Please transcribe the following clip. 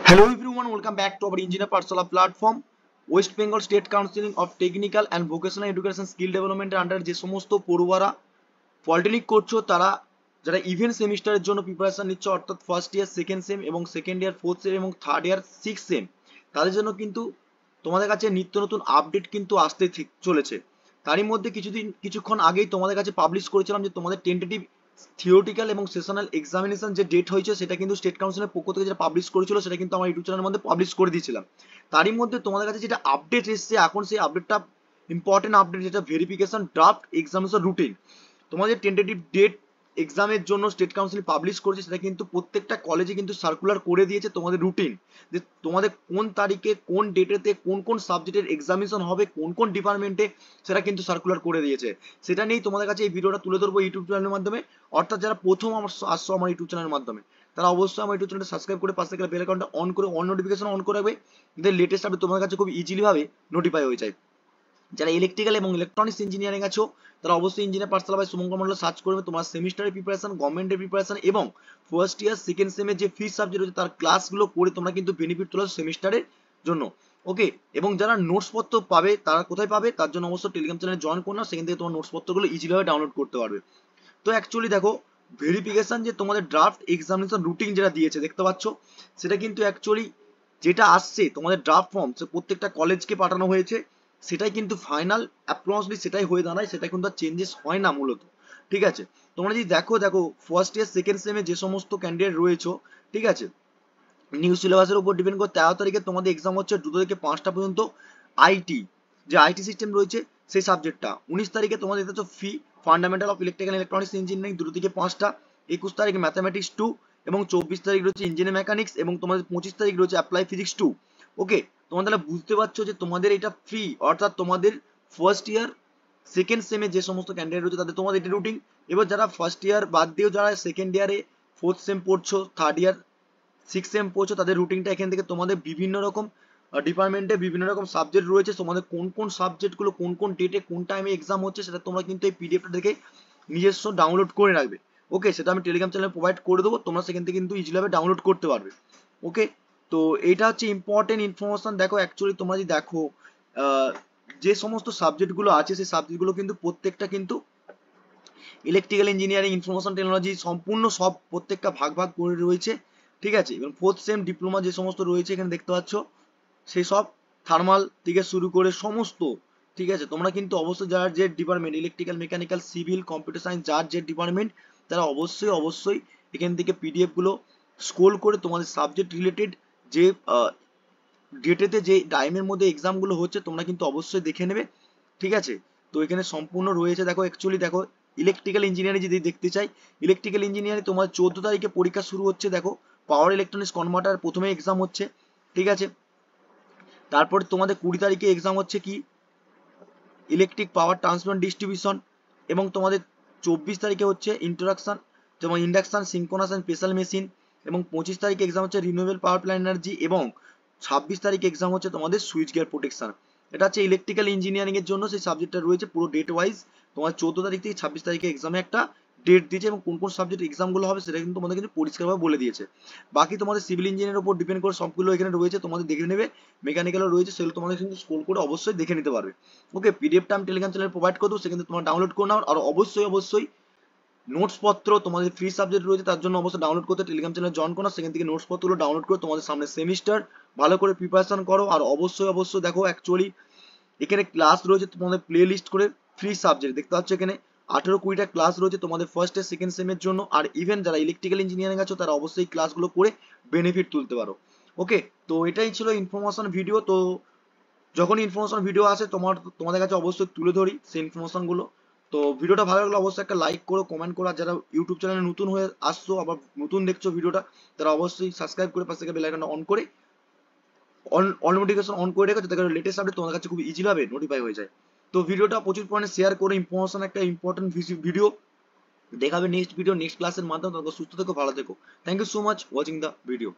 Hello everyone, welcome back to our Engineer Pathshala platform. West Bengal State Council of Technical and Vocational Education Skill Development under যে সমস্ত পড়ুয়ারা polytechnic করছো তারা যারা event সেমিস্টারের জন্য প্রিপারেশন নিচ্ছ অর্থাৎ ফার্স্ট ইয়ার সেকেন্ড সেম এবং সেকেন্ড ইয়ার ফোর্থ সেম এবং থার্ড ইয়ার সিক্স সেম তাদের জন্য কিন্তু তোমাদের কাছে নিত্য নতুন আপডেট কিন্তু আসতে চলেছে। তারই মধ্যে কিছুক্ষণ আগেই তোমাদের কাছে পাবলিশ করেছিলাম যে তোমাদের টেন্টেটিভ থিওরিটিক্যাল এবং সেশনাল এক্সামিনেশন যে ডেট হয়েছে সেটা কিন্তু স্টেট কাউন্সিলের পক্ষ থেকে যেটা পাবলিশ করেছিল সেটা কিন্তু আমার ইউটিউব চ্যানেলের মধ্যে পাবলিশ করে দিয়েছিলাম। তারই মধ্যে তোমাদের কাছে যেটা আপডেট এসেছে এখন সেই আপডেটটা ইম্পর্টেন্ট আপডেট, যেটা ভেরিফিকেশন ড্রাফট এক্সামিনেশন রুটিন। তোমাদের টেন্টেটিভ ডেট এক্সামের জন্য স্টেট কাউন্সিল পাবলিশ করেছে, সেটা কিন্তু প্রত্যেকটা কলেজে কিন্তু সার্কুলার করে দিয়েছে তোমাদের রুটিন, যে তোমাদের কোন তারিখে কোন ডেটেতে কোন কোন সাবজেক্টের এক্সামিনেশন হবে কোন কোন ডিপার্টমেন্টে, সেটা কিন্তু সার্কুলার করে দিয়েছে। সেটা নিয়েই তোমাদের কাছে এই ভিডিওটা তুলে ধরবো ইউটিউব চ্যানেলের মাধ্যমে। অর্থাৎ যারা প্রথম আসছো আমার ইউটিউব চ্যানেলের মাধ্যমে তারা অবশ্যই আমার ইউটিউব চ্যানেলটা সাবস্ক্রাইব করে পাশে থাকা বেল আইকনটা অন করে অল নোটিফিকেশন অন করে রাখবে, যাতে লেটেস্ট আপডেট তোমাদের কাছে খুব ইজিলি ভাবে নোটিফাই হয়ে যায়। যারা ইলেকট্রিক্যাল এবং ইলেকট্রনিক্স ইঞ্জিনিয়ারিং আছো তারা অবশ্যই engineer Pathsala by Shubhankar Mondal search করবে। তোমার সেমিস্টারের প্রিপারেশন, গভর্নমেন্টের প্রিপারেশন এবং ফার্স্ট ইয়ার সেকেন্ড সেমের যে ফিজ সাবজেক্ট রয়েছে তার ক্লাসগুলো করে তোমরা কিন্তু বেনিফিট তোলা সেমিস্টারের জন্য। ওকে, এবং যারা নোটস পত্র পাবে তারা কোথায় পাবে তার জন্য অবশ্যই টেলিগ্রাম চ্যানেলে জয়েন করো, সেখান থেকে তোমার নোটস পত্রগুলো ইজিভাবে ডাউনলোড করতে পারবে। তো অ্যাকচুয়ালি দেখো, ভেরিফিকেশন যে তোমাদের ড্রাফট এক্সামিনেশন রুটিন যেটা দিয়েছে দেখতে পাচ্ছ, সেটা কিন্তু অ্যাকচুয়ালি যেটা আসছে তোমাদের ড্রাফট ফর্ম প্রত্যেকটা কলেজকে পাঠানো হয়েছে, সেটাই কিন্তু ফাইনাল অ্যাপ্রক্সলি সেটাই হয়ে দাঁড়ায়, সেটা কিন্তু আর চেঞ্জেস হয় না মূলত। ঠিক আছে, তোমরা যদি দেখো ফার্স্ট ইয়ার সেকেন্ড সেমে যে সমস্ত ক্যান্ডিডেট রয়েছে, ঠিক আছে, নিউ সিলেবাসের উপর ডিপেন্ড করে 13 তারিখে তোমাদের এক্সাম হচ্ছে 2টা থেকে 5টা পর্যন্ত আইটি, যে আইটি সিস্টেম রয়েছে সেই সাবজেক্টটা। 19 তারিখে তোমাদের দেখতে ফি fundamental of electrical electronics engineering 2 থেকে 5টা। 21 তারিখে ম্যাথামেটিক্স 2 এবং 24 তারিখ রয়েছে ইঞ্জিনিয়ারিং মেকানিক্স এবং তোমাদের 25 তারিখ রয়েছে অ্যাপ্লাই ফিজিক্স 2। ওকে, তোমরা তাহলে বুঝতে পারছো যে তোমাদের এটা ফ্রি, অর্থাৎ তোমাদের ফার্স্ট ইয়ার সেকেন্ড সেমে যে সমস্ত ক্যান্ডিডেট রয়েছে তাদের তোমাদের এটা রুটিন। এবার যারা ফার্স্ট ইয়ার বাদ দিয়েও যারা সেকেন্ড ইয়ারে ফোর্থ সেম পড়ছো, থার্ড ইয়ার সিক্স সেম পড়ছো, তাদের রুটিনটা এখান থেকে তোমাদের বিভিন্ন রকম ডিপার্টমেন্টে বিভিন্ন রকম সাবজেক্ট রয়েছে, তোমাদের কোন কোন সাবজেক্টগুলো কোন কোন ডেটে কোন টাইমে এক্সাম হচ্ছে সেটা তোমরা কিন্তু এই পিডিএফটা দেখে নিজস্ব ডাউনলোড করে রাখবে। ওকে, সেটা আমি টেলিগ্রাম চ্যানেলে প্রোভাইড করে দেবো, তোমরা সেখান থেকে কিন্তু ইজিভাবে ডাউনলোড করতে পারবে। ওকে, তো এইটা হচ্ছে ইম্পর্টেন্ট ইনফরমেশন। দেখো অ্যাকচুয়ালি তোমরা যদি দেখো যে সমস্ত সাবজেক্টগুলো আছে সেই সাবজেক্টগুলো কিন্তু প্রত্যেকটা কিন্তু ইলেকট্রিক্যাল ইঞ্জিনিয়ারিং, ইনফরমেশন টেকনোলজি সম্পূর্ণ সব প্রত্যেকটা ভাগ ভাগ করে রয়েছে। ঠিক আছে, এবং ফোর্থ সেম ডিপ্লোমা যে সমস্ত রয়েছে এখানে দেখতে পাচ্ছ সেই সব থার্মাল থেকে শুরু করে সমস্ত। ঠিক আছে, তোমরা কিন্তু অবশ্যই যার যে department electrical mechanical civil computer science যার যে ডিপার্টমেন্ট তারা অবশ্যই এখান থেকে পিডিএফ গুলো স্ক্রোল করে তোমাদের সাবজেক্ট রিলেটেড যে ডেটেতে যে টাইমের মধ্যে এক্সাম গুলো হচ্ছে তোমরা কিন্তু অবশ্যই দেখে নেবে। ঠিক আছে, তো এখানে সম্পূর্ণ রয়েছে। দেখো অ্যাকচুয়ালি দেখো, ইলেকট্রিক্যাল ইঞ্জিনিয়ারিং যদি দেখতে চাই, ইলেকট্রিক্যাল ইঞ্জিনিয়ারিং তোমার 14 তারিখে পরীক্ষা শুরু হচ্ছে। দেখো পাওয়ার ইলেকট্রনিক্স কনভার্টার প্রথমে এক্সাম হচ্ছে। ঠিক আছে, তারপরে তোমাদের 20 তারিখে এক্সাম হচ্ছে কি ইলেকট্রিক পাওয়ার ট্রান্সমিশন ডিস্ট্রিবিউশন, এবং তোমাদের 24 তারিখে হচ্ছে ইন্ট্রোডাকশন যেমন induction synchronous and special machine, এবং 25 তারিখে এক্সাম হচ্ছে রিনিউয়েবল পাওয়ার প্ল্যান্ট এনার্জি, এবং 26 তারিখে এক্সাম হচ্ছে তোমাদের সুইচ গিয়ার প্রোটেকশন। এটা হচ্ছে ইলেকট্রিক্যাল ইঞ্জিনিয়ারিং এর জন্য সেই সাবজেক্টটা রয়েছে পুরো ডেট ওয়াইজ। তোমার 14 তারিখ থেকে 26 তারিখে এক্সামে একটা ডেট দিয়েছে এবং কোন কোন সাবজেক্ট এক্সাম গুলো হবে সেটা কিন্তু তোমাদের কিন্তু পরিষ্কারভাবে বলে দিয়েছে। বাকি তোমাদের সিভিল ইঞ্জিনিয়ারের উপর ডিপেন্ড করে সবগুলো এখানে রয়েছে, তোমাদের দেখে নেবে। মেকানিক্যালও রয়েছে, সেগুলো তোমাদের কিন্তু স্ক্রোল করে অবশ্যই দেখে নিতে পারবে। ওকে, পিডিএফটা আমি টেলিগ্রাম চ্যানেলে প্রোভাইড করে দেবো, সেখানে তোমরা ডাউনলোড করে নাও। আর অবশ্যই নোটস পত্র তোমাদের ফ্রি সাবজেক্ট রয়েছে তার জন্য অবশ্যই ডাউনলোড করতে টেলিগ্রাম চ্যানেলে জয়েন করো, সেখান থেকে নোটস পত্রগুলো ডাউনলোড করে তোমাদের সামনে সেমিস্টার ভালো করে প্রিপারেশন করো। আর অবশ্যই দেখো অ্যাকচুয়ালি এখানে ক্লাস রয়েছে তোমাদের প্লে লিস্ট করে ফ্রি সাবজেক্ট দেখতে পাচ্ছ, এখানে 18-20টা ক্লাস রয়েছে তোমাদের ফার্স্ট এর সেকেন্ড সেমের জন্য। আর ইভেন যারা ইলেকট্রিক্যাল ইঞ্জিনিয়ারিং আছো তারা অবশ্যই ক্লাসগুলো করে বেনিফিট তুলতে পারো। ওকে, তো এটাই ছিল ইনফরমেশন ভিডিও। তো যখন ইনফরমেশন ভিডিও আসে তোমাদের কাছে অবশ্যই তুলে ধরি সেই ইনফরমেশন গুলো। তো ভিডিওটা ভালো লাগলে অবশ্যই একটা লাইক করো, কমেন্ট করো। আর যারা ইউটিউব চ্যানেলে নতুন হয়ে আসছো আবার নতুন দেখছো ভিডিওটা, তারা অবশ্যই সাবস্ক্রাইব করে পাশে বেল আইকনটা অন করে অল নোটিফিকেশন অন করে রেখো, যাতে করে লেটেস্ট আপডেট তোমাদের কাছে খুব ইজি ভাবে নোটিফাই হয়ে যায়। তো ভিডিওটা প্রচুর পরিমাণে শেয়ার করে ইনফরমেশন একটা ইম্পর্টেন্ট ভিডিও দেখাবে নেক্সট ক্লাসের মাধ্যমে। তোমরা সুস্থ থেকো, ভালো থেকো। Thank you so much watching the video.